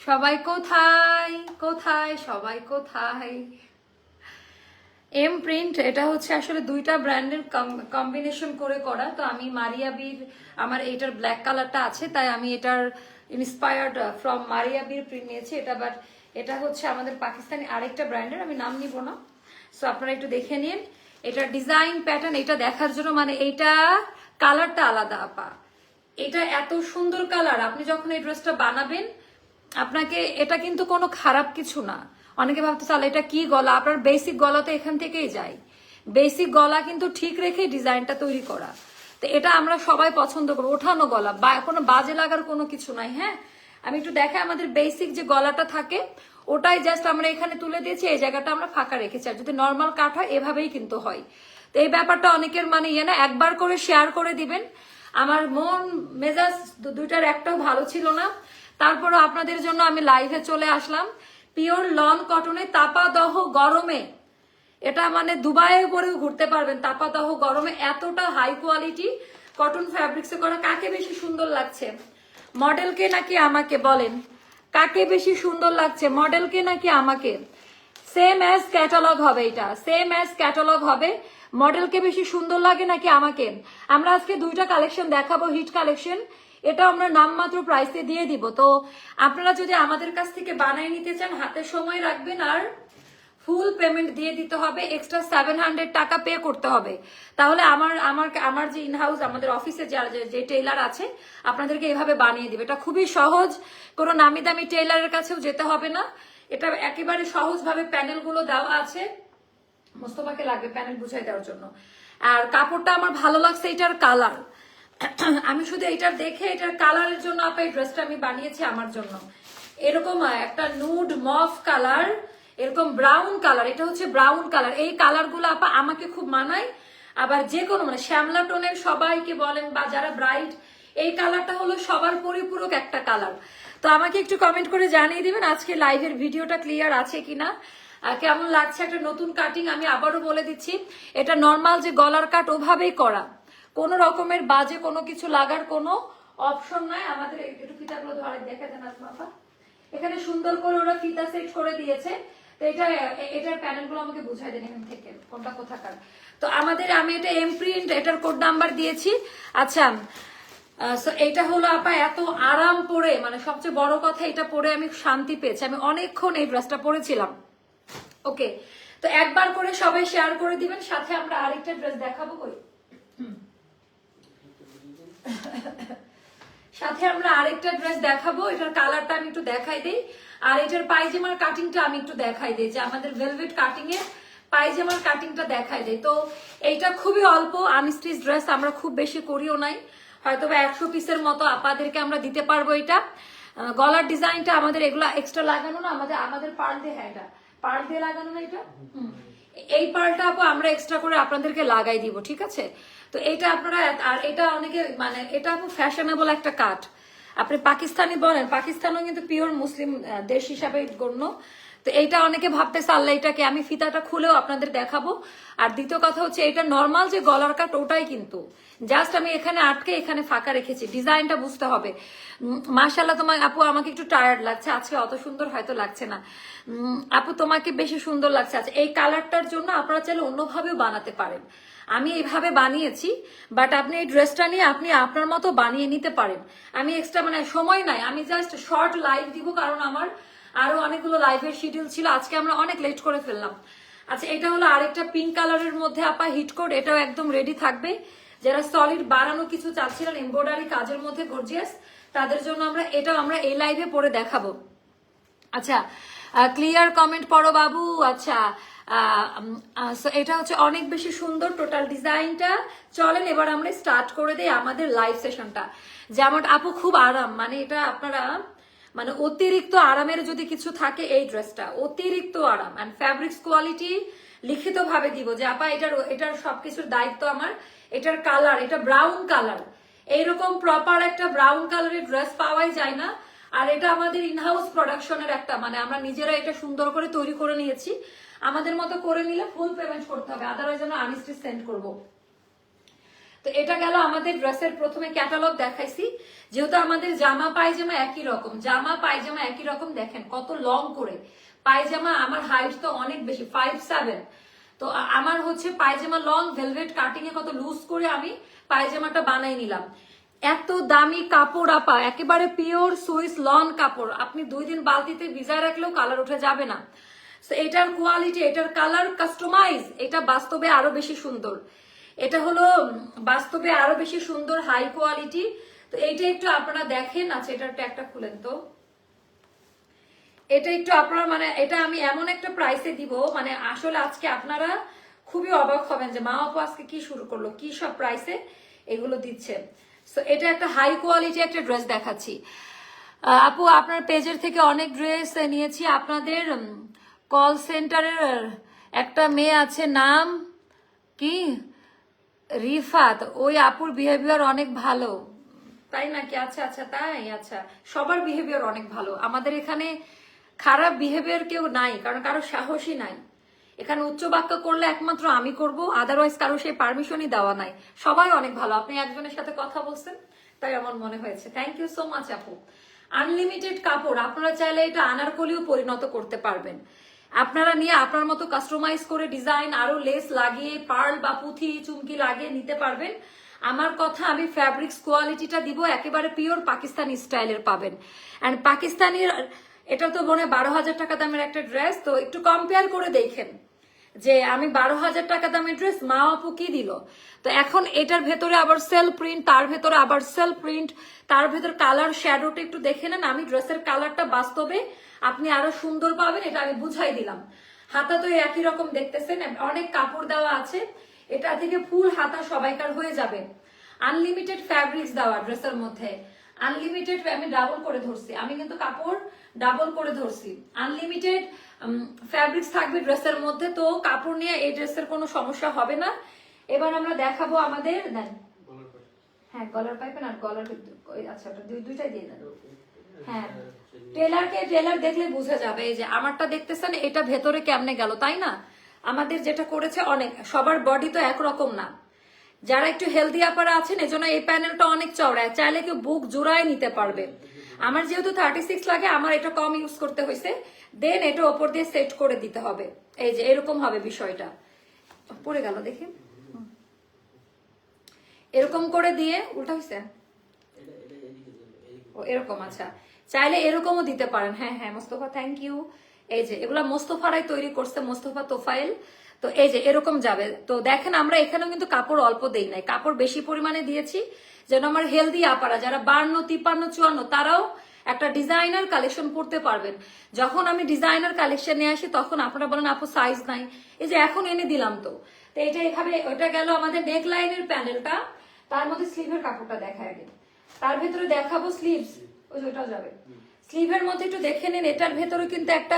সবাই কোথায় কোথায় সবাই কোথায়? এম প্রিন্ট, এটা হচ্ছে আসলে দুইটা ব্র্যান্ডের কম্বিনেশন করে করা। তো আমি মারিয়াবির, আমার এটার ব্ল্যাক কালারটা আছে, তাই আমি এটার ইন্সপায়ার্ড ফ্রম মারিয়াবির প্রিন্ট নিয়েছি এটা। বাট এটা হচ্ছে আমাদের পাকিস্তানি আরেকটা ব্র্যান্ডের, আমি নাম নিব না। সো আপনারা একটু দেখে নিন এটার ডিজাইন প্যাটার্ন, এটা দেখার জন্য। মানে এইটা কালারটা আলাদা আপা, এটা এত সুন্দর কালার। আপনি যখন এই ড্রেসটা বানাবেন, আপনাকে এটা কিন্তু কোনো খারাপ কিছু না। অনেকে ভাবতে তাহলে এটা কি গলা, আপনার বেসিক গলা তো এখান থেকেই যায়। বেসিক গলা কিন্তু ঠিক রেখে ডিজাইনটা তৈরি করা। তো এটা আমরা সবাই পছন্দ করবো, ওঠানো গলা, কোনো বাজে লাগার কোনো কিছু নাই। হ্যাঁ, আমি একটু দেখাই, আমাদের বেসিক যে গলাটা থাকে ওটাই জাস্ট আমরা এখানে তুলে দিয়েছি, এই জায়গাটা আমরা ফাঁকা রেখেছি। আর যদি নর্মাল কাট হয় এভাবেই কিন্তু হয়। তো এই ব্যাপারটা অনেকের মানে ইয়ে না, একবার করে শেয়ার করে দিবেন। আমার মন মেজাজ দুইটার একটাও ভালো ছিল না, তারপরও আপনাদের জন্য আমি লাইভে চলে আসলাম। পিওর লন কটনে তাপাদহ গরমে, এটা মানে দুবাইয়ে পরেও ঘুরতে পারবেন তাপাদহ গরমে। এতটা হাই কোয়ালিটি কটন ফ্যাব্রিক্সে করা। কাকে বেশি সুন্দর লাগছে, মডেলকে নাকি আমাকে? বলেন কাকে বেশি সুন্দর লাগছে, মডেলকে নাকি আমাকে? সেম অ্যাজ ক্যাটালগ হবে, এটা সেম অ্যাজ ক্যাটালগ হবে। মডেলকে বেশি সুন্দর লাগে নাকি আমাকে? আমরা আজকে দুইটা কালেকশন দেখাবো, হিট কালেকশন। এটা আমরা নামমাত্র প্রাইসে দিয়ে দিব। তো আপনারা যদি আমাদের কাছ থেকে বানাই নিতে চান, হাতে সময় রাখবেন আর ফুল পেমেন্ট দিয়ে দিতে হবে। এক্সট্রা 700 টাকা পে করতে হবে। তাহলে আমার যে ইনহাউস, আমাদের অফিসে যে টেইলার আছে, আপনাদেরকে এইভাবে বানিয়ে দিবে। এটা খুবই সহজ, কোনো নামি দামি টেইলারের কাছেও যেতে হবে না। এটা একেবারে সহজভাবে প্যানেলগুলো দেওয়া আছে। মোস্তফাকে লাগবে প্যানেল বুঝাই দেওয়ার জন্য। আর কাপড়টা আমার ভালো লাগছে, এটার কালার। আমি শুধু এটার দেখে এটার কালারের জন্য আপা এই ড্রেসটা আমি বানিয়েছি আমার জন্য। এরকম একটা নুড মফ কালার, এরকম ব্রাউন কালার, এটা হচ্ছে ব্রাউন কালার। এই কালারগুলো আপা আমাকে খুব মানায়। আবার যে কোনো মানে শ্যামলা টোনের সবাইকে বলেন বা যারা ব্রাইট, এই কালারটা হলো সবার পরিপূরক একটা কালার। তো আমাকে একটু কমেন্ট করে জানিয়ে দিবেন আজকে লাইভের ভিডিওটা ক্লিয়ার আছে কিনা, কেমন লাগছে একটা নতুন কাটিং। আমি আবারও বলে দিচ্ছি, এটা নর্মাল যে গলার কাট ওভাবেই করা, কোনো রকমের বাজে কোনো কিছু লাগার কোনো অপশন নাই। আমাদের একটু ফিতাগুলো ধরে দেখে দেন আপা, এখানে সুন্দর করে ওরা ফিতা সেট করে দিয়েছে। তো এটার প্যানেলগুলো আমাকে বুঝাই দেন এখান থেকে কোনটা কোথাকার। তো আমাদের আমি এটা এম প্রিন্ট, এটার কোড নাম্বার দিয়েছি। আচ্ছা, এইটা হলো আপা এত আরাম পরে, মানে সবচেয়ে বড় কথা এটা পরে আমি শান্তি পেয়েছি। আমি অনেকক্ষণ এই ড্রেসটা পরেছিলাম। ওকে, তো একবার করে সবাই শেয়ার করে দিবেন। সাথে আমরা আরেকটা ড্রেস দেখাবো, কই সাথে আমরা আরেকটা ড্রেস দেখাবো। এটার কালারটা আমি একটু দেখাই দিই, আর এটার পায়জামার কাটিংটা আমি একটু দেখাই দিই, যে আমাদের ভেলভেট কাটিং এর পায়জামার কাটিংটা দেখাই দিই। তো এইটা খুবই অল্প আনস্টিচ ড্রেস, আমরা খুব বেশি করিও নাই, হয়তো বা 100 পিসের মতো আপাদেরকে আমরা দিতে পারবো। এটা গলার ডিজাইনটা আমাদের এগুলা এক্সট্রা লাগানো না, আমাদের পার্ল দিয়ে, হ্যাঁ এটা পার্ল দিয়ে লাগানো না এটা। এই পার্লটা আপু আমরা এক্সট্রা করে আপনাদেরকে লাগাই দিব, ঠিক আছে? তো এটা আপনারা, আর এটা অনেকে মানে এটা আপু ফ্যাশনেবল একটা কাট। আপনি পাকিস্তানি বলেন, পাকিস্তানও কিন্তু পিওর মুসলিম দেশ হিসাবে গণ্য। তো এইটা অনেকে ভাবতেছে আল্লাহ এটাকে, আমি ফিতাটা খুলেও আপনাদের দেখাবো। আর দ্বিতীয় কথা হচ্ছে এটা নর্মাল যে গলার কাট ওটাই কিন্তু জাস্ট আমি এখানে আটকে এখানে ফাঁকা রেখেছি, ডিজাইনটা বুঝতে হবে। মাশাআল্লাহ, তোমার আপু আমাকে একটু টায়ার্ড লাগছে আজকে, অত সুন্দর হয়তো লাগছে না। আপু তোমাকে বেশি সুন্দর লাগছে। আচ্ছা, এই কালারটার জন্য আপনারা চাইলে অন্যভাবেও বানাতে পারেন। আমি এইভাবে বানিয়েছি, বাট আপনি এই ড্রেসটা নিয়ে আপনি আপনার মতো বানিয়ে নিতে পারেন। আমি এক্সট্রা মানে সময় নাই, আমি জাস্ট শর্ট লাইভ দিব, কারণ আমার আরো অনেকগুলো লাইভের শিডিউল ছিল, আজকে আমরা অনেক লেট করে ফেললাম। আচ্ছা, এটা হলো আরেকটা পিঙ্ক কালারের মধ্যে আপা হিট কোড, এটাও একদম রেডি থাকবে। যারা সলিড বাড়ানো কিছু চাচ্ছিলেন এমব্রয়ডারি কাজের মধ্যে গর্জিয়াস, তাদের জন্য এটাও আমরা এই লাইভে পরে দেখাবো। আচ্ছা, ক্লিয়ার কমেন্ট পড়ো বাবু। আচ্ছা, এটা হচ্ছে অনেক বেশি সুন্দর টোটাল ডিজাইনটা। চলেন এবার আমরা স্টার্ট করে দিই আমাদের লাইভ সেশনটা। যেমন আপু খুব আরাম, মানে এটা আপনারা মানে অতিরিক্ত আরামের যদি কিছু থাকে, এই ড্রেসটা অতিরিক্ত আরাম। অ্যান্ড ফ্যাব্রিক্স কোয়ালিটি লিখিত ভাবে দিব যে আপা এটার সবকিছুর দায়িত্ব আমার। এটার কালার, এটা ব্রাউন কালার, এইরকম প্রপার একটা ব্রাউন কালারের ড্রেস পাওয়াই যায় না। আর এটা আমাদের ইনহাউস প্রোডাকশনের একটা, মানে আমরা নিজেরা এটা সুন্দর করে তৈরি করে নিয়েছি। আমাদের মতো করে নিলে ফুল পেমেন্ট করতে হবে, আদারওয়াইজ আমরা আনস্টিচ সেন্ড করবো। তো এটা গেল আমাদের ড্রেসের প্রথমে ক্যাটালগ দেখাইছি, যেহেতু আমাদের জামা পায়জামা একই রকম, জামা পায়জামা একই রকম, দেখেন কত লং করে পায়জামা। আমার হাইট তো অনেক বেশি, 5'7", তো আমার হচ্ছে পায়জামা লং ভেলভেট কাটিং এ কত লুজ করে আমি পায়জামাটা বানাই নিলাম। এত দামি কাপড় আপা, একেবারে পিওর সুইস লন কাপড়, আপনি 2 দিন বালতিতে ভিজায় রাখলেও কালার উঠে যাবে না। এটার কোয়ালিটি, এটার কালার কাস্টমাইজ, এটা বাস্তবে আরো বেশি সুন্দর। এটা হলো বাস্তবে আরো বেশি সুন্দর, হাই কোয়ালিটি। তো এইটা একটু আপনারা দেখেন। আচ্ছা, এটার ট্যাগটা খুলেন তো। এটা একটু আপনারা মানে এটা আমি এমন একটা প্রাইসে দিব, মানে আসলে আজকে আপনারা খুবই অবাক হবেন যে মা আপু আজকে কি শুরু করলো, কি সব প্রাইসে এগুলো দিচ্ছে। সো এটা একটা হাই কোয়ালিটি একটা ড্রেস দেখাচ্ছি। আপু আপনার পেজের থেকে অনেক ড্রেস নিয়েছি। আপনাদের কল সেন্টারের একটা মেয়ে আছে, নাম কি রিফাত, ওই আপুর বিহেভিয়ার অনেক ভালো। তাই নাকি? আচ্ছা আচ্ছা, তাই। আচ্ছা, সবার বিহেভিয়ার অনেক ভালো আমাদের এখানে, খারাপ বিহেভিয়ার কেউ নাই, কারণ কারো সাহসই নাই। এখানে উচ্চ বাক্য করলে একমাত্র আমি করব, আদারওয়াইজ কারো সেই পারমিশনই দেওয়া নাই। সবাই অনেক ভালো। আপনি একজনের সাথে কথা বলছেন তাই আমার মনে হয়েছে। থ্যাংক ইউ সো মাচ আপু। আনলিমিটেড কাপড়, আপনারা চাইলে এটা আনারকলিও পরিণত করতে পারবেন। আপনারা নিয়ে আপনার মতো কাস্টমাইজ করে ডিজাইন আরো লেস লাগিয়ে পার্ল বা পুঁথি চুমকি লাগিয়ে নিতে পারবেন। আমার কথা, আমি ফ্যাব্রিক্স কোয়ালিটিটা দিব একেবারে পিওর পাকিস্তানি স্টাইলের পাবেন। অ্যান্ড পাকিস্তানির এটা তো মনে 12,000 টাকা দামের একটা ড্রেস, তো একটু কম্পেয়ার করে দেখেন যে আমি 12,000 টাকা দামের ড্রেস মা আপু কি দিল। তো এখন এটার ভেতরে আবার সেল প্রিন্ট, তার ভেতরে আবার সেল প্রিন্ট, তার ভেতর কালার শ্যাডোটা একটু দেখে নেন। আমি ড্রেসের কালারটা বাস্তবে আপনি আরো সুন্দর পাবেন, এটা আমি বুঝাই দিলাম। হাতা তো একই রকম দেখতেছেন, অনেক কাপড় দেওয়া আছে, এটা থেকে ফুল হাতা সবাইকার হয়ে যাবে। আনলিমিটেড ফ্যাব্রিক্স দেওয়া ড্রেসের মধ্যে, আনলিমিটেড, আমি ডাবল করে ধরছি, আমি কিন্তু কাপড় ডাবল করে ধরছি। আনলিমিটেড ফ্যাব্রিক্স থাকবে ড্রেসের মধ্যে, তো কাপড় নিয়ে এই ড্রেসের কোনো সমস্যা হবে না। এবার আমরা দেখাবো আমাদের, দেন হ্যাঁ গলার পাইপেন আর গলার, আচ্ছা ওটা দুইটাই দিয়ে দেন। হ্যাঁ, টেলার দেখলে বোঝা যাবে। এই যে আমারটা দেখতেছেন, এটা ভেতরে কেমনে গেল, তাই না? আমাদের যেটা করেছে অনেক, সবার বডি তো একরকম না। যারা একটু হেলদি আপারা আছেন, এজন্য এই প্যানেলটা অনেক চওড়া, চাইলে কেউ বুক জোড়ায় নিতে পারবে। আমার যেহেতু 36 লাগে, আমার এটা কম ইউজ করতে হয়েছে, দেন এটা ওপর দিয়ে সেট করে দিতে হবে। এই যে এরকম হবে বিষয়টা। পড়ে গেল দেখি, এরকম করে দিয়ে উল্টা হয়েছে ও এরকম। আচ্ছা, চাইলে এরকমও দিতে পারেন। হ্যাঁ হ্যাঁ মোস্তফা, থ্যাংক ইউ। এই যে এগুলা মোস্তফারাই তৈরি করছে, মোস্তফা তোফাইল। তো এই যে এরকম যাবে। তো দেখেন আমরা এখানেও কিন্তু কাপড় অল্প দেই নাই, কাপড় বেশি পরিমাণে দিয়েছি, যেন আমার হেলদি আপারা যারা 52, 53, 54 তারাও একটা ডিজাইনার কালেকশন করতে পারবেন। যখন আমি ডিজাইনার কালেকশন নিয়ে আসি তখন আপনারা বলেন আপু সাইজ নাই, এই যে এখন এনে দিলাম। তো এটা এভাবে, ওইটা গেল আমাদের নেক লাইনের প্যানেলটা। তার মধ্যে স্লিভের কাপড়টা দেখায় আগে, তার ভেতরে দেখাবো স্লিভস, ওইটাও যাবে। স্লিভের মধ্যে একটু দেখে নিন, এটার ভেতরে কিন্তু একটা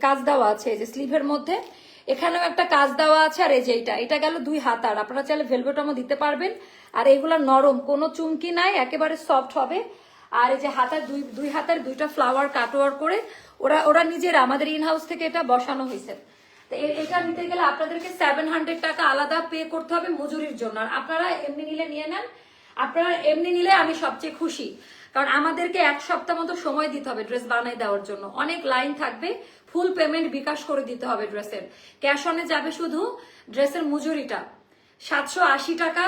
কাজ দেওয়া আছে, এই যে স্লিভের মধ্যে এখানেও একটা কাজ দেওয়া আছে। আর এই যে এটা গেল 2 হাতার, আপনারা চাইলে ভেলভেটমও দিতে পারবেন। আর এগুলা নরম, কোনো চুমকি নাই, একেবারে সফট হবে। আর এই যে হাতার দুই হাতার 2টা ফ্লাওয়ার কাটওয়ার করে ওরা নিজেরা, আমাদের ইন হাউস থেকে এটা বসানো হয়েছে। তো এটা নিতে গেলে আপনাদেরকে 700 টাকা আলাদা পে করতে হবে মজুরির জন্য। আর আপনারা এমনি নিলে নিয়ে নেন, আপনারা এমনি নিলে আমি সবচেয়ে খুশি, কারণ আমাদেরকে 1 সপ্তাহ মতো সময় দিতে হবে ড্রেস বানাই দেওয়ার জন্য। অনেক লাইন থাকবে, ফুল পেমেন্ট বিকাশ করে দিতে হবে ড্রেসের। ক্যাশ অনে যাবে শুধু ড্রেসের মজুরিটা 780 টাকা,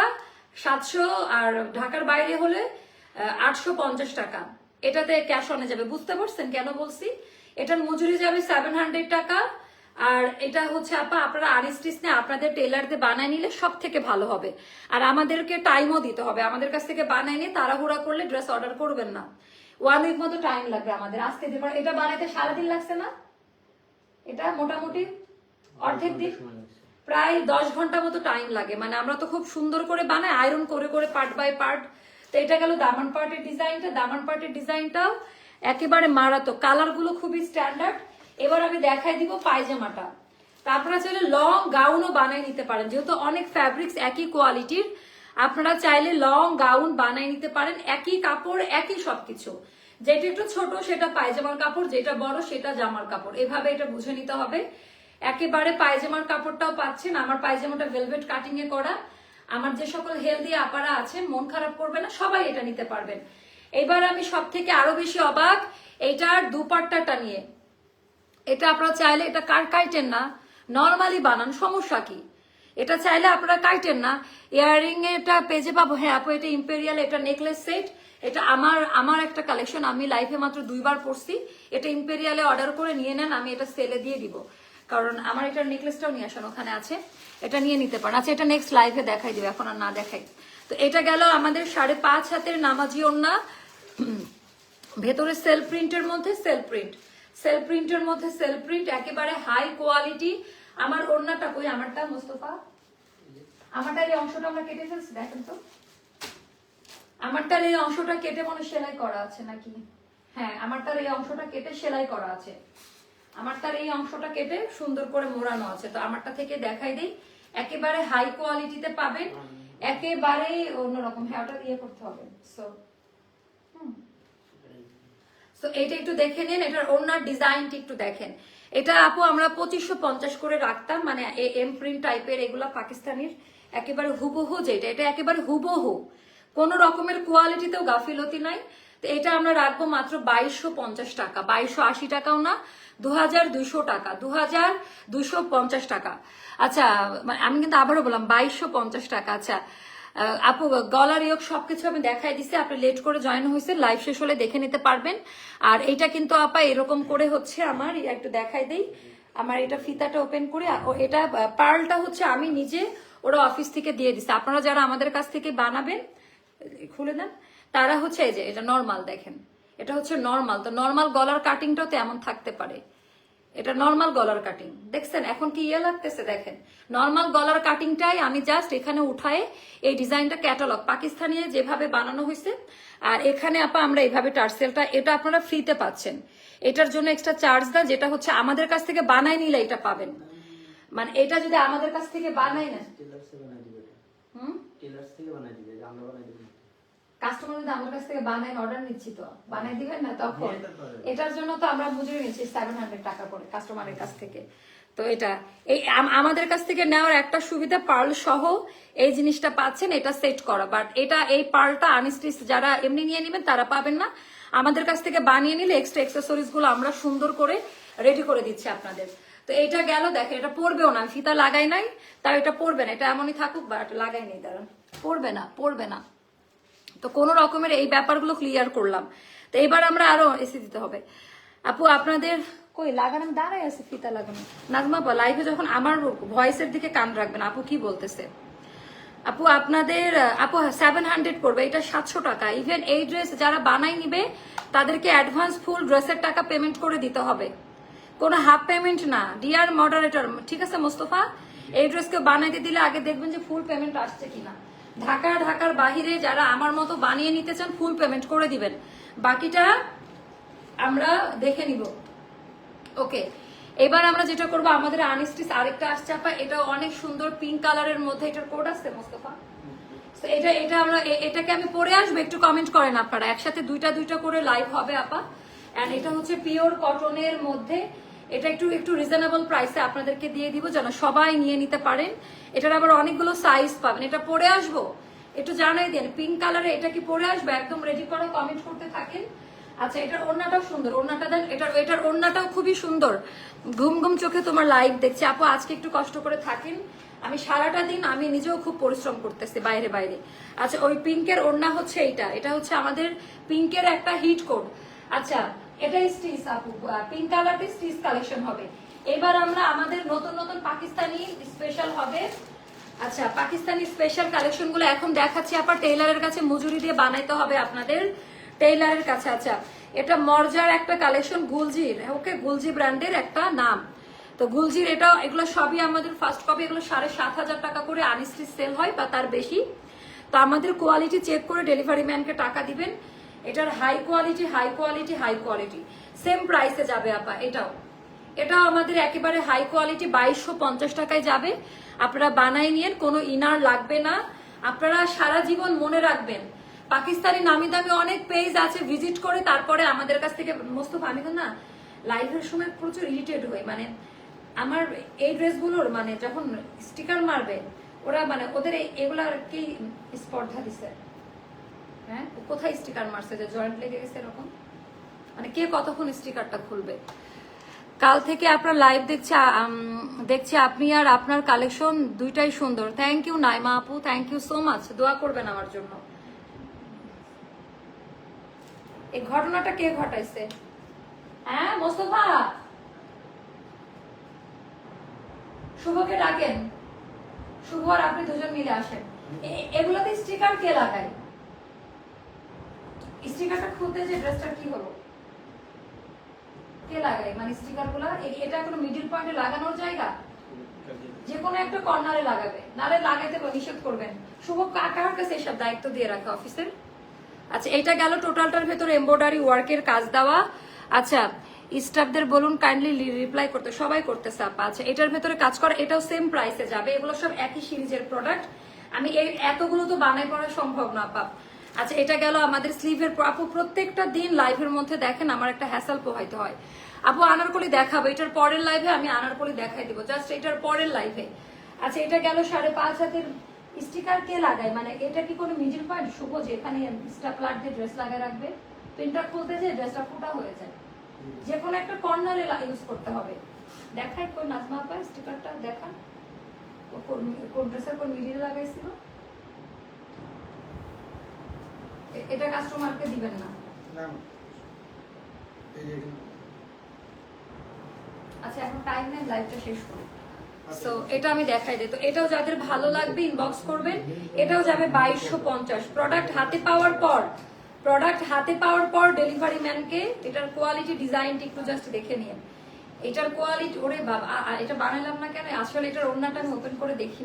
700, আর ঢাকার বাইরে হলে 850 টাকা। এটাতে ক্যাশ অনে যাবে। বুঝতে পারছেন কেন বলছি? এটার মজুরি যাবে 700 টাকা। আর এটা হচ্ছে আপা আপনারা আরএসটিস নিয়ে আপনাদের টেলারদের বানায় নিলে সব থেকে ভালো হবে। আর আমাদেরকে টাইমও দিতে হবে, আমাদের কাছ থেকে বানায় নিয়ে তাড়াহুড়া করলে ড্রেস অর্ডার করবেন না। 1 উইক মতো টাইম লাগবে আমাদের। আজকে এটা বানাইতে সারাদিন লাগছে না, এটা মোটামুটি অর্ধেক দিন, প্রায় 10 ঘন্টা মতো টাইম লাগে। মানে আমরা তো খুব সুন্দর করে বানাই, আয়রন করে করে পার্ট বাই পার্ট। তো এটা গেল দামান পার্টের ডিজাইনটা। দামান পার্টের ডিজাইনটাও একেবারে মারাত্মক, কালার গুলো খুবই স্ট্যান্ডার্ড। এবার আমি দেখাই দিব পায়জামাটা। তারপরে চাইলে লং গাউনও বানাই নিতে পারেন, যেহেতু অনেক ফ্যাব্রিক্স একই কোয়ালিটির, আপনারা চাইলে লং গাউন বানাই নিতে পারেন। একই কাপড়, একই সবকিছু। যেটা একটু ছোট সেটা পায়জামার কাপড়, যেটা বড় সেটা জামার কাপড়, এভাবে এটা বুঝে নিতে হবে। একেবারে পায়জামার কাপড়টাও পাচ্ছেন। আমার পায়জামাটা ভেলভেট কাটিং এ করা, আমার যে সকল হেলদি আপারা আছেন মন খারাপ করবে না, সবাই এটা নিতে পারবেন। এবার আমি সব থেকে আরো বেশি অবাক এইটার দুপাট্টাটা নিয়ে। এটা আপনারা চাইলে এটা কাইটেন না, নর্মালি বানান, সমস্যা কি? এটা চাইলে আপনারা কাইটেন না। ইয়াররিং এটা পেজে পাবো। হ্যাঁ আপু এটা ইম্পেরিয়াল, এটা নেকলেস সেট, এটা আমার একটা কালেকশন, আমি লাইফে মাত্র 2বার পরছি। এটা ইম্পেরিয়ালে অর্ডার করে নিয়ে নেন, আমি এটা সেলে দিয়ে দিব, কারণ আমার এটা নেকলেসটাও নিয়ে আসেন, ওখানে আছে, এটা নিয়ে নিতে পারেন। আচ্ছা এটা নেক্সট লাইভে দেখাই দিব, এখন আর না দেখাই। তো এটা গেল আমাদের 5.5 হাতের নামাজি ওড়না, ভেতরে সেলফ প্রিন্টের মধ্যে সেলফ প্রিন্ট, একেবারে হাই কোয়ালিটি। আমার ওড়নাটা কই? আমারটা মোস্তফা, আমারটার এই অংশটা আমরা কেটে ফেলছি, দেখেন তো আমারটার এই অংশটা কেটে মনে সেলাই করা আছে নাকি? হ্যাঁ আমারটার এই অংশটা কেটে সেলাই করা আছে, আমারটার এই অংশটা কেটে সুন্দর করে মোড়ানো আছে। তো আমারটা থেকে দেখাই দিই, একেবারে হাই কোয়ালিটিতে পাবেন, একেবারে অন্যরকম। হ্যাঁ ওটা ইয়ে করতে হবে। সো এইটা একটু দেখে নিন, এটার ওড়নার ডিজাইনটা একটু দেখেন। এটা আপু আমরা 2550 করে রাখতাম, মানে এম প্রিন্ট টাইপের, এগুলা পাকিস্তানির একেবারে হুবহু, যেটা এটা একেবারে হুবহু, কোন রকমের কোয়ালিটিতেও গাফিলতি নাই। তো এটা আমরা রাখবো মাত্র 2250 টাকা, 2280 টাকাও না, 2200 টাকা, 2250 টাকা। আচ্ছা আমি কিন্তু আবারও বললাম 2250 টাকা। আচ্ছা আপু গলার ইয়োগ সবকিছু আমি দেখাই দিছি, আপনি লেট করে জয়েন হয়েছেন, লাইভ শেষ হলে দেখে নিতে পারবেন। আর এটা কিন্তু আপা এরকম করে হচ্ছে আমার, একটু দেখাই দেই, আমার এটা ফিতাটা ওপেন করে, এটা পার্লটা হচ্ছে আমি নিজে ওরা অফিস থেকে দিয়ে দিছে। আপনারা যারা আমাদের কাছ থেকে বানাবেন, খুলে দেন, তারা হচ্ছে এই যে এটা নর্মাল, দেখেন এটা হচ্ছে নর্মাল। তো নর্মাল গলার কাটিংটাও তো এমন থাকতে পারে, এটা নর্মাল গলার কাটিং, দেখছেন এখন কি ইয়ে লাগতেছে? দেখেন নর্মাল গলার কাটিংটাই আমি জাস্ট এখানে উঠায় এই ডিজাইনটা ক্যাটালগ পাকিস্তানি যেভাবে বানানো হয়েছে, আর এখানে আপা আমরা এইভাবে টার্সেলটা, এটা আপনারা ফ্রিতে পাচ্ছেন, এটার জন্য এক্সট্রা চার্জ দেয়, যেটা হচ্ছে আমাদের কাছ থেকে বানাই নিলে এটা পাবেন। মানে এটা যদি আমাদের কাছ থেকে বানাই না, কাস্টমার যদি আমার কাছ থেকে বানাই অর্ডার নিচ্ছি, তো বানাই দিবেন না তখন? এটার জন্য তো আমরা মজুরি নিচ্ছি 700 টাকা করে কাস্টমারের কাছ থেকে। তো এটা এই আমাদের কাছ থেকে নেওয়ার একটা সুবিধা, পার্ল সহ এই জিনিসটা পাচ্ছেন, এটা সেট করা। বাট এটা এই পার্লটা আনস্টিচ যারা এমনি নিয়ে নেবেন তারা পাবেন না, আমাদের কাছ থেকে বানিয়ে নিলে এক্সট্রা অ্যাক্সেসরিজ গুলো আমরা সুন্দর করে রেডি করে দিচ্ছি আপনাদের। তো এটা গেল, দেখেন এটা পরবেও না, ফিতা লাগাই নাই, তাই এটা পরবে না, এটা এমনই থাকুক, বাট লাগাই নেই, দাঁড়ান, পরবে না। তো কোন রকমের এই ব্যাপারগুলো ক্লিয়ার করলাম। তো এবার আমরা আরো এসে দিতে হবে। আপু আপনাদের কই লাগানো, দাঁড়াই আছে ফিতা লাগানো। নাজমা লাইভে যখন আমার ভয়েসের দিকে কান রাখবেন, আপু কি বলতেছে। আপু আপনাদের আপু 700 পড়বে, এটা 700 টাকা। ইভেন এই ড্রেস যারা বানাই নিবে তাদেরকে অ্যাডভান্স ফুল ড্রেসের টাকা পেমেন্ট করে দিতে হবে, কোনো হাফ পেমেন্ট না। ডিয়ার মডারেটর, ঠিক আছে মোস্তফা, এই ড্রেস কেউ বানাইতে দিলে আগে দেখবেন যে ফুল পেমেন্ট আসছে কিনা। ঢাকার বাহিরে যারা আমার মতো বানিয়ে নিতে চান ফুল পেমেন্ট করে দিবেন, বাকিটা আমরা দেখে নিব। ওকে এবার আমরা যেটা করবো, আমাদের আনস্টিচ আরেকটা আসছে আপা, এটা অনেক সুন্দর পিঙ্ক কালারের মধ্যে, এটার কোড আসছে মোস্তফা। এটা আমরা এটাকে আমি পরে আসবো, একটু কমেন্ট করেন আপনারা, একসাথে দুইটা করে লাইভ হবে আপা। এন্ড এটা হচ্ছে পিওর কটনের মধ্যে, এটা একটু রিজনেবল প্রাইসে আপনাদেরকে দিয়ে দিব যেন সবাই নিয়ে নিতে পারেন। এটার আবার অনেকগুলো সাইজ পাবেন। এটা পরে আসবো, একটু জানাই দেন পিঙ্ক কালারে, এটা কি পরে আসবে? একদম রেডি করে কমেন্ট করতে থাকেন। আচ্ছা এটার ওড়নাটাও সুন্দর, ওড়নাটা দেন, এটার ওড়নাটাও খুবই সুন্দর। ঘুম ঘুম চোখে তোমার লাইভ দেখছি আপু, আজকে একটু কষ্ট করে থাকেন, আমি সারাটা দিন আমি নিজেও খুব পরিশ্রম করতেছি বাইরে। আচ্ছা ওই পিঙ্কের ওড়না হচ্ছে এটা হচ্ছে আমাদের পিঙ্কের একটা হিট কোড। আচ্ছা এটা স্টিচ আপু, পিঙ্ক কালারটি স্টিচ কালেকশন হবে। এবার আমরা আমাদের নতুন পাকিস্তানি স্পেশাল হবে। আচ্ছা পাকিস্তানি স্পেশাল কালেকশন গুলো এখন দেখাচ্ছি আপা, টেইলারের কাছে মজুরি দিয়ে বানাইতে হবে আপনাদের, টেইলারের কাছে। আচ্ছা এটা মর্জার একটা কালেকশন, গুলজির, ওকে গুলজি ব্র্যান্ডের একটা নাম। তো গুলজির এগুলো সবই আমাদের ফার্স্ট কপি, এগুলো 7,500 টাকা করে আনস্টিচ সেল হয় বা তার বেশি। তো আমাদের কোয়ালিটি চেক করে ডেলিভারি ম্যানকে টাকা দিবেন। এটার হাই কোয়ালিটি সেম প্রাইসে যাবে আপা। এটাও আমাদের একেবারে হাই কোয়ালিটি 2250 টাকায় যাবে। আপনারা বানাই নিয়ে কোনো ইনার লাগবে না। আপনারা সারা জীবন মনে রাখবেন, পাকিস্তানি নামি দামি অনেক পেজ আছে, ভিজিট করে তারপরে আমাদের কাছ থেকে। মোস্তফা আমি তো না লাইভের সময় প্রচুর ইরিটেট হই, মানে আমার এই ড্রেসগুলোর মানে যখন স্টিকার মারবে ওরা মানে ওদের এগুলার কি স্পর্ধা দিছে? হ্যাঁ, কোথায় স্টিকার মারছে যে জয়েন্ট লেগে গেছে এরকম? মানে কে কতক্ষণ স্টিকারটা খুলবে? কাল থেকে আপনার লাইভ দেখছি আপনি আর আপনার কালেকশন দুইটাই সুন্দর। থ্যাংক ইউ নাইমা আপু, থ্যাংক ইউ সো মাচ। দোয়া করবেন আমার জন্য। এই ঘটনাটা কে ঘটাইছে? হ্যাঁ মোস্তফা, শুভকে ডাকেন। শুভ আর আপনি দুজন মিলে আসেন। এগুলোতে স্টিকার কে লাগায়? স্টিকারটা খুলতে যে ড্রেসটা কি হলো? কে লাগায় মানে স্টিকার গুলা? এটা কোনো মিডল পয়েন্টে লাগানোর জায়গা? যে কোনো একটা কর্নারে লাগাবে, নালে লাগাইতে নিষেধ করবেন। শুভ কাকার কাছে এসব দায়িত্ব দিয়ে রাখে অফিসের। আচ্ছা, এটা গেল টোটালটার ভেতরে এমব্রয়ডারি ওয়ার্কের কাজ দেওয়া। আচ্ছা, স্টাফদের বলুন কাইন্ডলি রিপ্লাই করতে, সবাই করতেছে আপা। আচ্ছা, এটার ভেতরে কাজ করা, এটাও সেম প্রাইসে যাবে। এগুলো সব একই সিরিজের প্রোডাক্ট। আমি এই এতগুলো তো বানাই করা সম্ভব না আপা। আচ্ছা, এটা গেল আমাদের স্লিভের। আপু প্রত্যেকটা দিন লাইভের মধ্যে দেখেন আমার একটা হ্যাসেল পোহাইতে হয়। আপু আনারকলি দেখাবো, এটার পরের লাইভে আমি আনারকলি দেখাই দিব, জাস্ট এটার পরের লাইভে। আচ্ছা, এটা গেল 5.5 হাতের। স্টিকার কে লাগায় মানে এটা কি কোনো মিডল পয়েন্ট? শুভ যে এখানে স্টাপলার দিয়ে ড্রেস লাগিয়ে রাখবে, প্রিন্টটা খুলতে যে ড্রেসটা ফোটা হয়ে যায়। যে কোনো একটা কর্নারে ইউজ করতে হবে। দেখাই কোন নাজমা আপা স্টিকারটা দেখান, কোন ড্রেসের কোন মিডিলে লাগাইছিল। এটা কাস্টমারকে দিবেন না। আচ্ছা, এখন টাইম নেই, লাইভটা শেষ করি। সো এটা আমি দেখাই দিই। তো এটাও যাদের ভালো লাগবে ইনবক্স করবেন। এটাও যাবে 2250। প্রোডাক্ট হাতে পাওয়ার পর ডেলিভারি ম্যানকে এটার কোয়ালিটি ডিজাইনটা একটু জাস্ট দেখে নিন। এটার কোয়ালিটি, ওরে বাবা, এটা বানালাম না কেন? আসলে এটার ওড়নাটা আমি ওপেন করে দেখি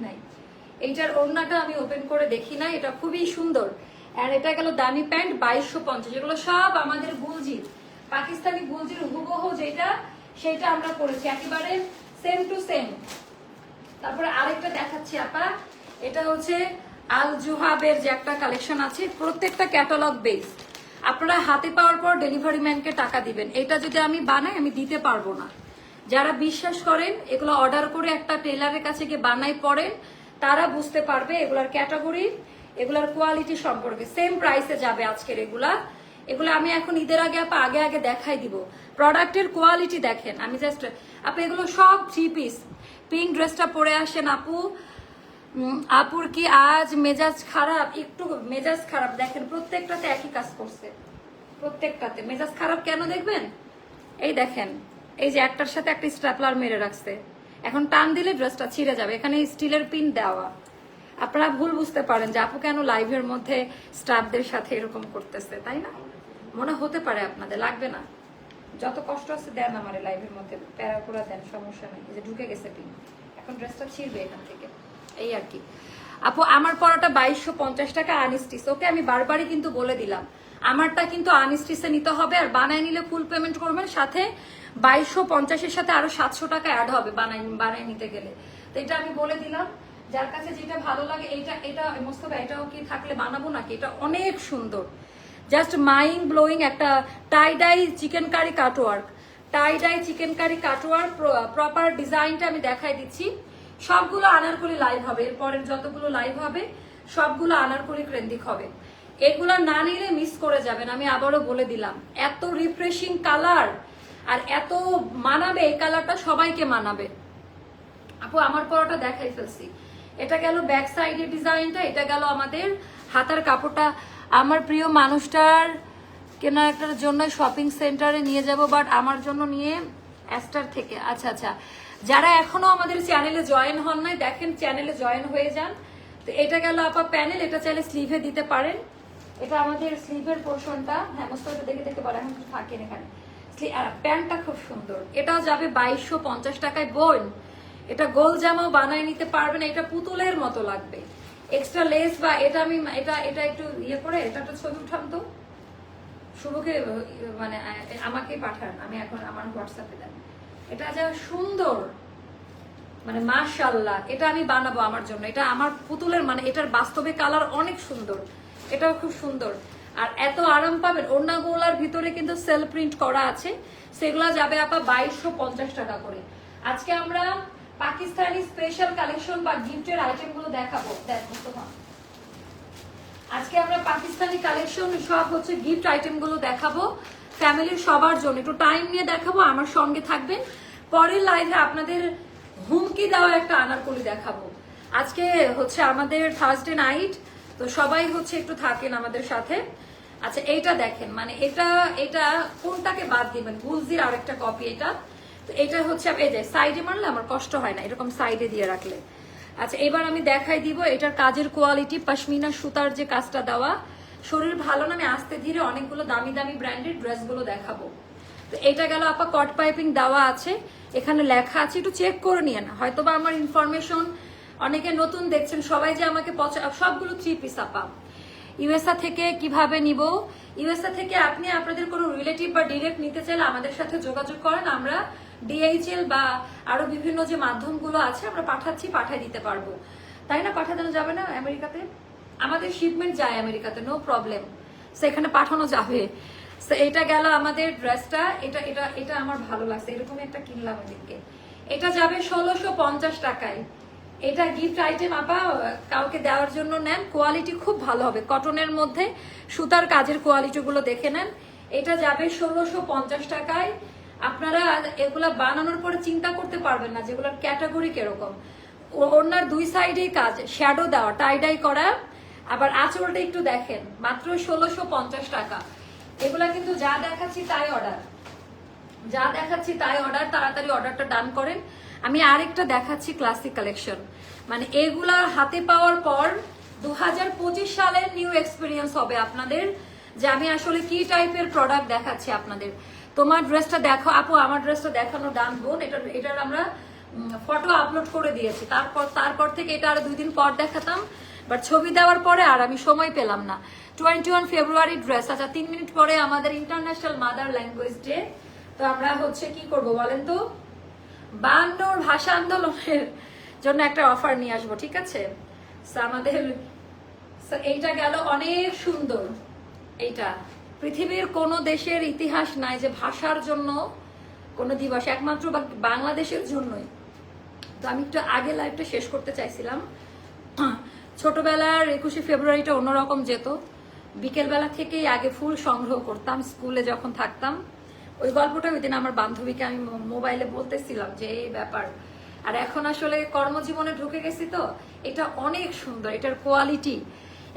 নাই। এটা খুবই সুন্দর। আর এটা গেল দামি প্যান্ট 2250। এগুলো সব আমাদের গুলজির, পাকিস্তানি গুলজির হুবহু যেটা সেটা আমরা করেছি, একেবারে সেম টু সেম। তারপরে আরেকটা দেখাচ্ছি আপা, এটা হচ্ছে আল জুহাবের যে একটা কালেকশন আছে, প্রত্যেকটা ক্যাটালগ বেসড। আপনারা হাতে পাওয়ার পর ডেলিভারি ম্যানকে টাকা দিবেন। এটা যদি আমি বানাই আমি দিতে পারবো না। যারা বিশ্বাস করেন এগুলো অর্ডার করে একটা টেলারের কাছে গিয়ে বানাই পড়েন, তারা বুঝতে পারবে এগুলার ক্যাটাগরি, এগুলার কোয়ালিটি সম্পর্কে। সেম প্রাইসে যাবে আজকের এগুলো আমি এখন ঈদের আগে আপা আগে দেখাই দিব। প্রোডাক্টের কোয়ালিটি দেখেন। আমি জাস্ট আপু এগুলো সব 3 পিস। পিঙ্ক ড্রেসটা পরে আসেন আপু। আপুর কি আজ মেজাজ খারাপ? একটু মেজাজ খারাপ। দেখেন প্রত্যেকটাতে একই কাজ করছে, প্রত্যেকটাতে মেজাজ খারাপ কেন দেখবেন? এই দেখেন, এই যে একটার সাথে একটা স্ট্যাপলার মেরে রাখছে, এখন টান দিলে ড্রেসটা ছিঁড়ে যাবে। এখানে স্টিলের পিন দেওয়া। আপনারা ভুল বুঝতে পারেন যে আপু কেন লাইভের মধ্যে স্টাফদের সাথে এরকম করতেছে, তাই না? মনে হতে পারে আপনাদের, লাগবে না। যত কষ্ট আছে দেন আমার লাইভের মধ্যে, প্যারা করে দেন, সমস্যা নেই। এই যে ঢুকে গেছে পিন, এখন ড্রেসটা ছিঁড়বে এখান থেকে, এই আর কি। আপু আমার পরাটা 2250 টাকা আনস্টিচ। ওকে, আমি বারবারই কিন্তু বলে দিলাম আমারটা কিন্তু আনস্টিচে নিতে হবে। আর বানায় নিলে ফুল পেমেন্ট করবেন, সাথে 2250-এর সাথে আরো 700 টাকা অ্যাড হবে বানায় নিতে গেলে। তো এটা আমি বলে দিলাম, যার কাছে যেটা ভালো লাগে। এটা মোস্তফা এটাও কি থাকলে বানাবো নাকি? এটা অনেক সুন্দর, জাস্ট মাইন্ড ব্লোয়িং একটা টাই die chicken curry cutwork. Proper ডিজাইনটা আমি দেখাই দিচ্ছি। সবগুলো আনারকলি লাইভ হবে, এরপরের যতগুলো লাইভ হবে সবগুলো আনারকলি ট্রেন্ডিং হবে। এগুলো না নিলে মিস করে যাবেন, আমি আবারও বলে দিলাম। এত রিফ্রেশিং কালার আর এত মানাবে, এই কালারটা সবাইকে মানাবে। আপু আমার পরাটা দেখাই ফেলছি। এটা গেল ব্যাক সাইডের ডিজাইনটা, এটা গেল আমাদের হাতার কাপড়টা। আমার প্রিয় মানুষটার কেনাকাটার জন্য শপিং সেন্টারে নিয়ে যাব, বাট আমার জন্য নিয়ে অ্যাস্টার থেকে। আচ্ছা, যারা এখনো আমাদের চ্যানেলে জয়েন হন নাই, দেখেন চ্যানেলে জয়েন হয়ে যান। তো এটা গেল আপা প্যানেল, এটা চাইলে স্লিভে দিতে পারেন। এটা আমাদের স্লিভের পোর্শনটা। হ্যাঁ মোস্তফা দেখে বলে, এখন কিছু থাকেন এখানে। প্যান্টটা খুব সুন্দর, এটাও যাবে 2250 টাকায়। বোন এটা গোল জামাও বানায় নিতে পারবেন, এটা পুতুলের মতো লাগবে। এক্সট্রা লেস বা এটা আমি এটা একটু করে এটা একটা ছবি উঠান তো, শুভকে মানে আমাকে পাঠান, আমি এখন আমার হোয়াটসঅ্যাপে দেন। এটা যা সুন্দর, মানে মাশাআল্লাহ, এটা আমি বানাবো আমার জন্য। এটা আমার পুতুলের, মানে এটার বাস্তবে কালার অনেক সুন্দর, এটাও খুব সুন্দর। আর এত আরাম পাবেন। ওড়নাগুলার ভিতরে কিন্তু সেল প্রিন্ট করা আছে, সেগুলা যাবে আপা 2250 টাকা করে। আজকে আমরা পাকিস্তানি স্পেশাল কালেকশন বা গিফটের আইটেম গুলো দেখাবো। দেখো তোমার আজকে আমরা পাকিস্তানি কালেকশন সব হচ্ছে গিফট আইটেম গুলো দেখাবো ফ্যামিলির সবার জন্য। একটু টাইম নিয়ে দেখাবো, আমার সঙ্গে থাকবেন। পরের লাইভে আপনাদের হুমকি দেওয়া একটা আনারকলি দেখাবো। আজকে হচ্ছে আমাদের থার্সডে নাইট, তো সবাই হচ্ছে একটু থাকেন আমাদের সাথে। আচ্ছা এইটা দেখেন, মানে এটা এটা কোনটাকে বাদ দিবেন? গুলজির আরেকটা কপি এটা। তো এটা হচ্ছে এই যে সাইডে মারলে আমার কষ্ট হয় না, এরকম সাইডে দিয়ে রাখলে। আচ্ছা এবার আমি দেখাই দিব এটার কাজের কোয়ালিটি, পশমিনা সুতার যে কাজটা দেওয়া। শরীর ভালো না, আমি আস্তে ধীরে অনেকগুলো দামি দামি ব্র্যান্ডেড ড্রেসগুলো দেখাবো। তো এটা গেল আপা, কট পাইপিং দেওয়া আছে, এখানে লেখা আছে, একটু চেক করে নিয়ে না, হয়তো বা আমার ইনফরমেশন অনেকে নতুন দেখছেন, সবাই যে আমাকে সবগুলো 3 পিস আপা। ইউএসএ থেকে কিভাবে নিব? ইউএসএ থেকে আপনি আপনাদের কোনো রিলেটিভ বা ডিরেক্ট নিতে চাইলে আমাদের সাথে যোগাযোগ করেন, আমরা ডিএইচএল বা আরো বিভিন্ন যে মাধ্যমগুলো আছে আমরা পাঠিয়ে দিতে পারবো। তাই না? পাঠানো যাবে না আমেরিকাতে? আমাদের শিপমেন্ট যায় আমেরিকাতে, নো প্রবলেম, সেখানে পাঠানো যাবে। এটা গেল আমাদের ড্রেসটা, এটা এটা এটা আমার ভালো লাগছে, এরকম একটা কিনলাম ওদিকে। এটা যাবে 1650 টাকায়। এটা গিফট আইটেম আপা, কাউকে দেওয়ার জন্য নেন, কোয়ালিটি খুব ভালো হবে, কটনের মধ্যে সুতার কাজের কোয়ালিটি গুলো দেখে নেন। এটা যাবে 1650 টাকায়। আপনারা এগুলা বানানোর পরে চিন্তা করতে পারবেন না যেগুলোর ক্যাটাগরি কিরকম। ওনার 2 সাইডেই কাজ, শ্যাডো দেওয়া, টাইডাই করা, আবার আঁচলটা একটু দেখেন, মাত্র 1650 টাকা। এগুলা কিন্তু যা দেখাচ্ছি তাই অর্ডার, যা দেখাচ্ছি তাই অর্ডার, তাড়াতাড়ি অর্ডারটা ডান করেন। আমি আরেকটা দেখাচ্ছি ক্লাসিক কালেকশন, মানে এগুলা হাতে পাওয়ার পর 2025 সালের নিউ এক্সপিরিয়েন্স হবে আপনাদের, যে আমি আসলে কি টাইপের প্রোডাক্ট দেখাচ্ছি আপনাদের। তোমার ড্রেসটা দেখো আপু, আমার ড্রেসটা দেখানো ডান বোন, এটার আমরা ফটো আপলোড করে দিয়েছি। তারপর থেকে এটা আরো 2 দিন পর দেখাতাম, বাট ছবি দেওয়ার পরে আর আমি সময় পেলাম না। 21 ফেব্রুয়ারি ড্রেস। আচ্ছা 3 মিনিট পরে আমাদের ইন্টারন্যাশনাল মাদার ল্যাঙ্গুয়েজ ডে, তো আমরা হচ্ছে কি করব বলেন তো? 52 ভাষা আন্দোলনের জন্য একটা অফার নিয়ে আসবো, ঠিক আছে? আমাদের এইটা গেল অনেক সুন্দর। এইটা পৃথিবীর কোন দেশের ইতিহাস নাই যে ভাষার জন্য কোন দিবস, একমাত্র বাংলাদেশের জন্যই। তো আমি একটু আগে লাইভটা শেষ করতে চাইছিলাম। ছোটবেলার 21শে ফেব্রুয়ারিটা অন্যরকম যেত, বিকেলবেলা থেকেই আগে ফুল সংগ্রহ করতাম স্কুলে যখন থাকতাম। ওই গল্পটা ওই দিন আমার বান্ধবীকে আমি মোবাইলে বলতেছিলাম যে এই ব্যাপার। আর এখন আসলে কর্মজীবনে ঢুকে গেছি, তো এটা অনেক সুন্দর, এটার কোয়ালিটি,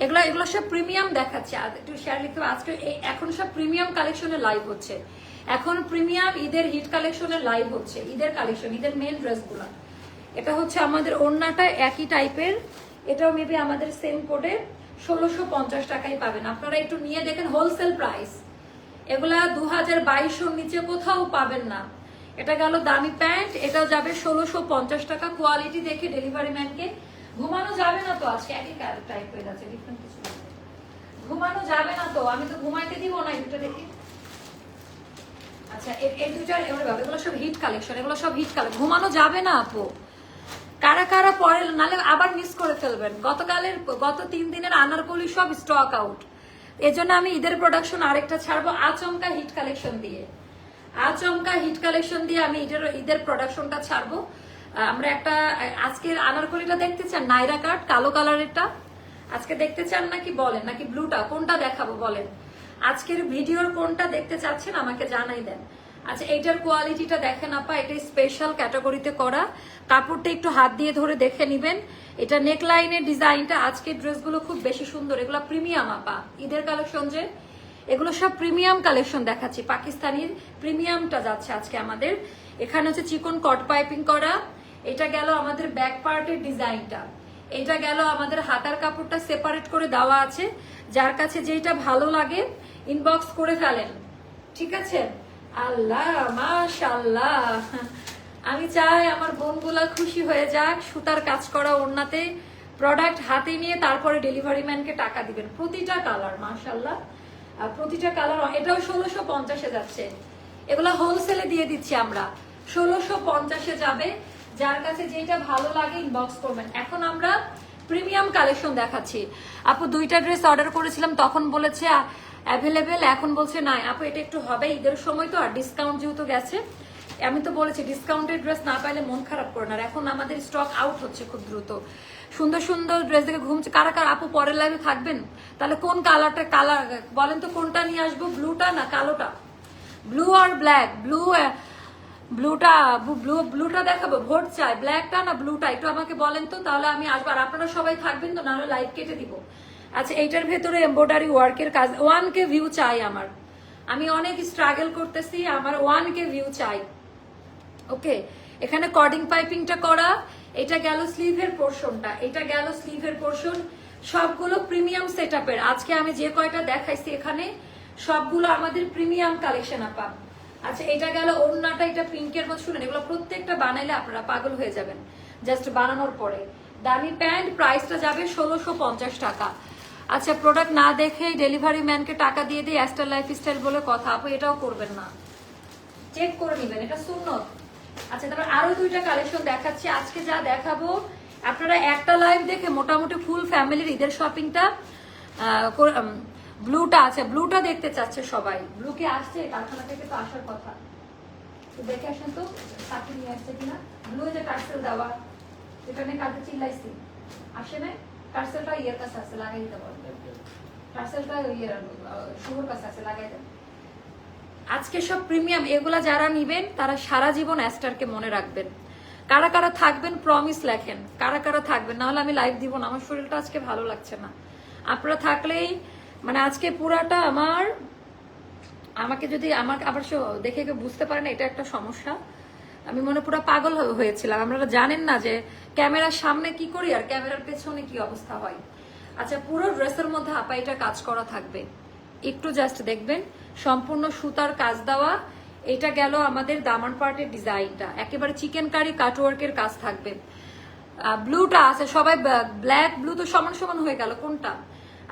এগুলো সব প্রিমিয়াম দেখাচ্ছে। একটু শেয়ার লিখতে হবে আজকে। এখন সব প্রিমিয়াম কালেকশনের লাইভ হচ্ছে, এখন প্রিমিয়াম ঈদের হিট কালেকশনের লাইভ হচ্ছে, ঈদের কালেকশন, ঈদের মেন ড্রেসগুলো। এটা হচ্ছে আমাদের ওড়নাটা একই টাইপের, এটাও মেবি আমাদের সেম কোডে 1650 টাকায় পাবেন। আপনারা একটু নিয়ে দেখেন, হোলসেল প্রাইস, এগুলা 2022 নিচে কোথাও পাবেন না। এটা গেল দামি প্যান্ট, এটাও যাবে 1650 টাকা। কোয়ালিটি দেখে ডেলিভারি ম্যানকে ঘুমানো যাবে না তো, আজকে একই টাইপ হয়ে যাচ্ছে, ডিফারেন্ট কিছু ঘুমানো যাবে না তো, আমি তো ঘুমাইতে দিব না। এটা দেখি, আচ্ছা এই দুইটার এগুলো সব হিট কালেকশন, এগুলো সব হিট কালেকশন, ঘুমানো যাবে না আপু। কারা কারা পরে নালে আবার মিস করে ফেলবেন। গত 3 দিনের আনারকলি সব স্টক আউট, এজন্য আমি ঈদের প্রোডাকশন আরেকটা ছাড়বো আচমকা হিট কালেকশন দিয়ে। আচমকা হিট কালেকশন দিয়ে আমি ঈদের প্রোডাকশনটা ছাড়বো। আমরা একটা আজকের আনারকলিটা দেখতে চান, নাইরা কাট কালো কালারেরটা আজকে দেখতে চান নাকি বলেন, নাকি ব্লুটা, কোনটা দেখাবো বলেন? আজকের ভিডিওর কোনটা দেখতে চাচ্ছেন আমাকে জানাই দেন। আচ্ছা এইটার কোয়ালিটিটা দেখেন আপা, এটা স্পেশাল ক্যাটাগরিতে করা, কাপড়টা একটু হাত দিয়ে ধরে দেখে নিবেন। এটা নেকলাইনের ডিজাইনটা, আজকের ড্রেসগুলো খুব বেশি সুন্দর, এগুলো প্রিমিয়াম আপা, ঈদের কালেকশন যে এগুলো সব প্রিমিয়াম কালেকশন দেখাচ্ছি, পাকিস্তানির প্রিমিয়ামটা যাচ্ছে আজকে আমাদের। এখানে হচ্ছে চিকন কট পাইপিং করা, এটা গেল আমাদের ব্যাক পার্টের ডিজাইনটা, এটা গেল আমাদের হাতার কাপড়টা সেপারেট করে দেওয়া আছে। যার কাছে যেটা ভালো লাগে ইনবক্স করে ফেলেন, ঠিক আছে? আল্লাহ মাশাআল্লাহ, আমি চাই আমার বোনগুলা খুশি হয়ে যাক। সুতার কাজ করা ওড়নাতে প্রোডাক্ট হাতে নিয়ে তারপরে ডেলিভারি ম্যানকে টাকা দিবেন। প্রতিটা কালার মাশাআল্লাহ, প্রতিটা কালার। এটাও 1650-এ যাচ্ছে, এগুলা হোলসেলে দিয়ে দিচ্ছি আমরা, 1650-এ যাবে। যার কাছে যেটা ভালো লাগে ইনবক্স করবেন। এখন আমরা প্রিমিয়াম কালেকশন দেখাচ্ছি। আপু 2টা ড্রেস অর্ডার করেছিলাম, তখন বলেছে অ্যাভেলেবেল, এখন বলছে না আপু এটা একটু হবে, ঈদের সময় তো, আর ডিসকাউন্ট যেহেতু গেছে। আমি তো বলেছি ডিসকাউন্টেড ড্রেস না পাইলে মন খারাপ করে না, আর এখন আমাদের স্টক আউট হচ্ছে খুব দ্রুত। সুন্দর সুন্দর ড্রেস দেখে ঘুমছে। কারা কারা আপু পরের লাইভে থাকবেন? তাহলে কোন কালারটা, কালার বলেন তো কোনটা নিয়ে আসবো, ব্লুটা না কালোটা? ব্লু আর ব্ল্যাক, ব্লুটা দেখাবো, ভোট চাই, ব্ল্যাকটা না ব্লুটা, একটু আমাকে বলেন তো, তাহলে আমি আসবো। আর আপনারা সবাই থাকবেন তো, নাহলে লাইভ কেটে দিব। আচ্ছা, এইটার ভেতরে এমব্রয়ডারি ওয়ার্কের কাজ, 1K ভিউ চাই আমার। আমি অনেক স্ট্রাগল করতেছি, আমার 1K ভিউ চাই। ওকে, এখানে কর্ডিং পাইপিংটা করা, এটা গেল স্লিভের পোর্শনটা, এটা গেল স্লিভের পোর্শন, সবগুলো প্রিমিয়াম সেটআপের। আজকে আমি যে কয়টা দেখাইছি এখানে সবগুলো আমাদের প্রিমিয়াম কালেকশন আপা। আচ্ছা, এটা গেল ওড়নাটা, এটা পিঙ্কের মধ্যে। শুনেন, এগুলো প্রত্যেকটা বানাইলে আপনারা পাগল হয়ে যাবেন জাস্ট বানানোর পরে। দামি প্যান্ট, প্রাইসটা যাবে 1650 টাকা। আচ্ছা, প্রোডাক্ট না দেখেই ডেলিভারি ম্যানকে টাকা দিয়ে দিয়ে অ্যাস্টার লাইফস্টাইল বলে কথা, আপু এটাও করবেন না, চেক করে নেবেন, এটা সুন্নত। আচ্ছা, তারপর আরো দুইটা কালেকশন দেখাচ্ছি আজকে, যা দেখাবো আপনারা একটা লাইভ দেখে মোটামুটি ফুল ফ্যামিলির ঈদের শপিংটা। ব্লুটা আছে, ব্লুটা দেখতে চাচ্ছে সবাই। ব্লু কি আসছে? কারখানা থেকে তো আসার কথা, তো দেখে আসেন তো সাথে নিয়ে আসছে কিনা। ব্লু যে টার্সেল দেওয়া, এটা নিয়ে কালকে চিল্লাইছি, আসে না। টার্সেলটা ইয়ের কাছে আছে, লাগাই দিতে পারবে। টার্সেলটা ইয়ের শুভর কাছে আছে, লাগাই দেন। আজকে সব প্রিমিয়াম, এগুলা যারা নিবেন তারা সারা জীবন অ্যাস্টারকে মনে রাখবেন। কারা কারা থাকবেন প্রমিস লেখেন, কারা কারা থাকবেন, নাহলে আমি লাইভ দিব না। আমার শরীরটা আজকে ভালো লাগছে না। আপনারা থাকলেই মানে আজকে পুরাটা আমাকে যদি আমাকে আবার দেখে কেউ বুঝতে পারে না, এটা একটা সমস্যা। আমি মনে পুরো পাগল হয়েছিলাম। আপনারা জানেন না যে ক্যামেরার সামনে কি করি আর ক্যামেরার পেছনে কি অবস্থা হয়। আচ্ছা, পুরো ড্রেসের মধ্যে আপা এটা কাজ করা থাকবে, একটু জাস্ট দেখবেন, সম্পূর্ণ সুতার কাজ দেওয়া। এটা গেল আমাদের দামান পার্টের ডিজাইনটা, একেবারে চিকেন কারি কাটওয়ার্কের কাজ থাকবে। ব্লুটা আছে, সবাই ব্ল্যাক ব্লু তো সমান সমান হয়ে গেল কোনটা।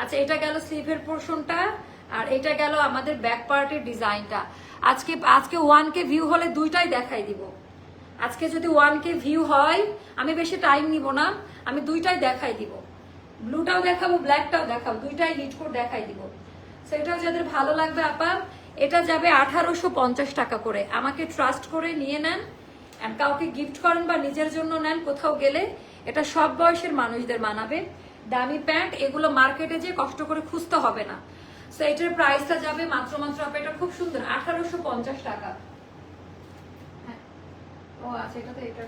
আচ্ছা, এটা গেল স্লিভের পোর্শনটা, আর এটা গেল আমাদের ব্যাক পার্টের ডিজাইনটা। আজকে 1K ভিউ হলে দুইটাই দেখাই দিব। আজকে যদি 1K ভিউ হয়, আমি বেশি টাইম নিব না, আমি দুইটাই দেখাই দিব। ব্লুটাও দেখাবো, ব্ল্যাকটাও দেখাবো, দুইটাই হিট করে দেখাই দিব। সেটাও যাদের ভালো লাগবে আপা, এটা যাবে 1850 টাকা করে। আমাকে ট্রাস্ট করে নিয়ে নেন, কাউকে গিফট করেন বা নিজের জন্য নেন কোথাও গেলে, এটা সব বয়সের মানুষদের মানাবে। দামি প্যান্ট, এগুলো মার্কেটে যে কষ্ট করে খুঁজতে হবে না। সো এটার প্রাইসটা যাবে মাত্র আপা, এটা খুব সুন্দর, 1850 টাকা। হ্যাঁ, ও আচ্ছা, এটা তো এটা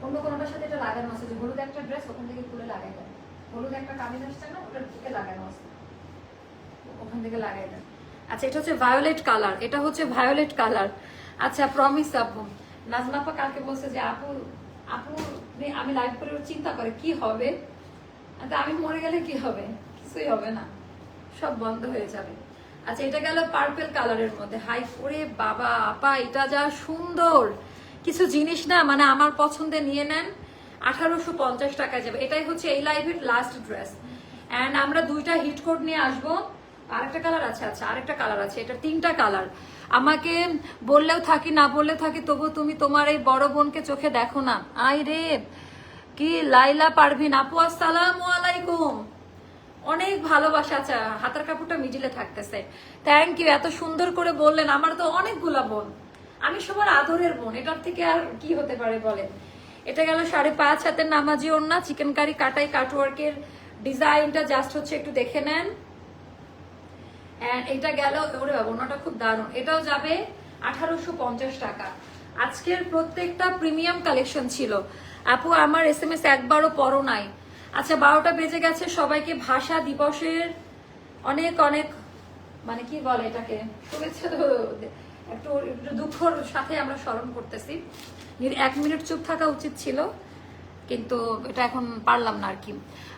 অন্য কোনোটার সাথে এটা লাগানো আছে, যে হলুদ একটা ড্রেস ওখান থেকে খুলে লাগাই দেন, হলুদ একটা কামিজ আসছে না, ওটার দিকে লাগানো আছে, ওখান থেকে লাগাই দেন। আচ্ছা, এটা হচ্ছে ভায়োলেট কালার, এটা হচ্ছে ভায়োলেট কালার। আচ্ছা, প্রমিস আপু, নাজমাপা কালকে বলছে যে আপু আপু আমি লাইভ করে চিন্তা করে কি হবে, আমি মরে গেলে কি হবে, কিছুই হবে না, সব বন্ধ হয়ে যাবে। আচ্ছা, এটা গেল পার্পল কালারের মধ্যে, হাই করে বাবা আপা, এটা যা সুন্দর কিছু জিনিস না, মানে আমার পছন্দে নিয়ে নেন। 1850 টাকায় যাবে। এটাই হচ্ছে এই লাইভের লাস্ট ড্রেস। এন্ড আমরা দুইটা হিট কোড নিয়ে আসবো। আরেকটা কালার আছে, আচ্ছা আরেকটা কালার আছে, এটা 3টা কালার। আমাকে বললেও থাকি না বললেও থাকি, তবু তুমি তোমার এই বড় বোনকে চোখে দেখো না। আই রে কি লাইলা পারভিন আপু, আসসালামু আলাইকুম, অনেক ভালোবাসা। আচ্ছা, হাতের কাপড়টা মিডিলে থাকতেছে, থ্যাংক ইউ, এত সুন্দর করে বললেন। আমার তো অনেকগুলা বোন, আমি সবার আদরের বোন, এটার থেকে আর কি হতে পারে বলেন। এটা গেল 5.5 হাতের নামাজি ওড়না, চিকেন কারি কাটাই কাটওয়ার্কের ডিজাইনটা জাস্ট হচ্ছে একটু দেখে নেন। এটা গেল, ওরে বাবা ওড়নাটা খুব দারুণ, এটাও যাবে 1850 টাকা। আজকের প্রত্যেকটা প্রিমিয়াম কালেকশন ছিল আপু। আমার SMS একবারও পড়ো নাই। আচ্ছা, 12টা বেজে গেছে, সবাইকে ভাষা দিবসের অনেক অনেক মানে কি বলে এটাকে, শুভেচ্ছা তো একটু দুঃখর সাথে আমরা স্মরণ করতেছি। 1 মিনিট চুপ থাকা উচিত ছিল, কিন্তু এটা এখন পারলাম না আর কি।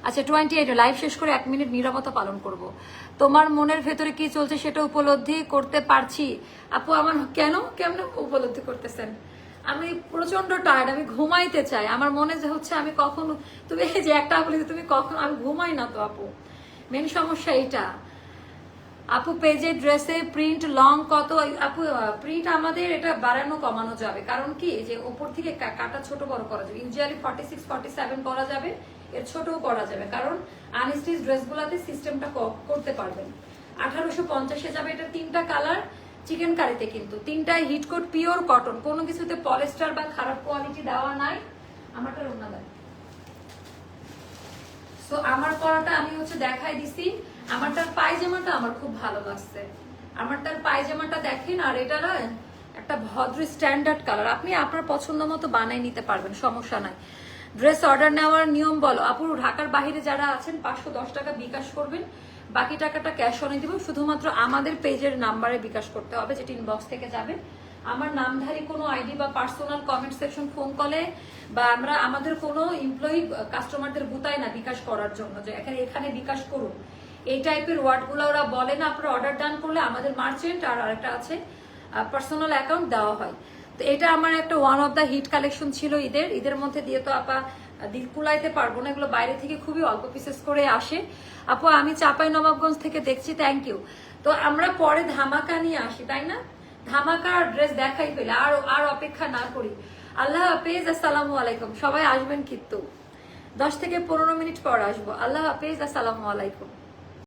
আচ্ছা, 28 লাইভ শেষ করে 1 মিনিট নীরবতা পালন করব। তোমার মনের ভেতরে কি চলছে সেটা উপলব্ধি করতে পারছি আপু। আমার কেমন উপলব্ধি করতেছেন? আমি প্রচন্ড টায়ার্ড, আমি ঘুমাইতে চাই। আমার মনে যে হচ্ছে আমি কখন, তুমি এই যে একটা বলি তুমি কখন, আমি ঘুমাই না তো আপু, মেন সমস্যা এইটা। আপু পেজে ড্রেসে প্রিন্ট লং কত? আপু প্রিন্ট আমাদের এটা বাড়ানো কমানো যাবে, কারণ কি যে উপর থেকে কাটা ছোট বড় করা যাবে। ইউজুয়ালি 46 47 করা যাবে, এর ছোটও করা যাবে, কারণ আনস্টিচ ড্রেসগুলোতে সিস্টেমটা করতে পারবেন। 1850-এ যাবে। এটা 3টা কালার, চিকেন কারিতে কিন্তু তিনটায় হিট কোট পিওর কটন, কোনো কিছুতে পলিস্টার বা খারাপ কোয়ালিটি দেওয়া নাই। আমারটা ওনা দেন। সো আমার পরাটা আমি হচ্ছে দেখাই দিছি। আমারটার পায়জামাটা আমার খুব ভালো লাগছে। আমারটার পায়জামাটা দেখেন, আর এটা না একটা ভদ্র স্ট্যান্ডার্ড কালার, আপনি আপনার পছন্দ মতো বানাই নিতে পারবেন, সমস্যা নাই। ড্রেস অর্ডার নেওয়ার নিয়ম বলো আপু? ঢাকার বাইরে যারা আছেন 510 টাকা বিকাশ করবেন, বাকি টাকাটা ক্যাশ অনে দিব। শুধুমাত্র আমাদের পেজের নাম্বারে বিকাশ করতে হবে, যেটা ইনবক্স থেকে যাবে। আমার নামধারী কোনো আইডি বা পার্সোনাল কমেন্ট সেকশন ফোন কলে বা আমরা আমাদের কোনো এমপ্লয়ি কাস্টমারদের বুতাই না বিকাশ করার জন্য যে এখানে বিকাশ করুন, এই টাইপের ওয়ার্ডগুলো ওরা বলে না। আপনারা অর্ডার ডান করলে আমাদের মার্চেন্ট আর আরেকটা আছে পার্সোনাল অ্যাকাউন্ট দেওয়া হয়। তো এটা আমার একটা one of the hit collection ছিল ঈদের মধ্যে দিয়ে তো আপা কুলাইতে পারবো না, এগুলো বাইরে থেকে খুবই অল্প পিসেস করে আসে। আপু আমি চাপাই নবাবগঞ্জ থেকে দেখছি, থ্যাংক ইউ। তো আমরা পরে ধামাকা নিয়ে আসি, তাই না? ধামাকা ড্রেস দেখাই পেলে আর অপেক্ষা না করি। আল্লাহ হাফেজ, আসসালামু আলাইকুম। সবাই আসবেন কিন্তু 10 থেকে 15 মিনিট পর আসবো। আল্লাহ হাফেজ, আসসালামু আলাইকুম।